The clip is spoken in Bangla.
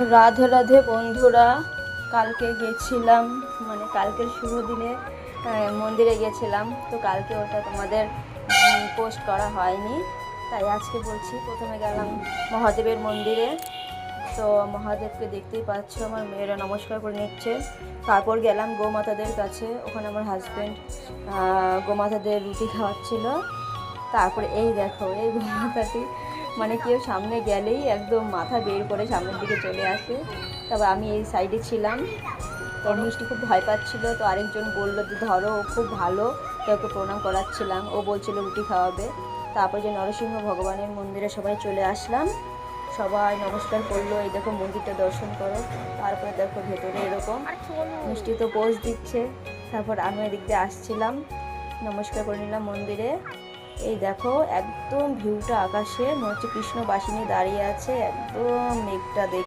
রাধে রাধে বন্ধুরা, কালকে গেছিলাম, মানে কালকের শুভ দিনে মন্দিরে গেছিলাম। তো কালকে ওটা তোমাদের পোস্ট করা হয়নি, তাই আজকে বলছি। প্রথমে গেলাম মহাদেবের মন্দিরে। তো মহাদেবকে দেখতেই পাচ্ছ, আমার মেয়েরা নমস্কার করে নিচ্ছে। তারপর গেলাম গোমাতাদের কাছে, ওখানে আমার হাজব্যান্ড গোমাতাদের রুটি খাওয়াচ্ছিল। তারপরে এই দেখো, এই গোমাতাটি মানে কেউ সামনে গেলেই একদম মাথা বের করে সামনের দিকে চলে আসে। তারপর আমি এই সাইডে ছিলাম, তো মিষ্টি খুব ভয় পাচ্ছিল। তো আরেকজন বললো যে ধরো, ও খুব ভালো, ওকে প্রণাম করাচ্ছিলাম, ও বলছিল রুটি খাওয়াবে। তারপর যে নরসিংহ ভগবানের মন্দিরে সবাই চলে আসলাম, সবাই নমস্কার করলো। এই দেখো মন্দিরটা দর্শন করো। তারপরে দেখো ভেতরে এরকম মিষ্টি তো পোজ দিচ্ছে। তারপর আমি এদিক দিয়ে আসছিলাম, নমস্কার করে নিলাম মন্দিরে। এই দেখো একদম ভিউটা আকাশে, মনে হচ্ছে কৃষ্ণ বাসিনী দাঁড়িয়ে আছে, একদম মেঘটা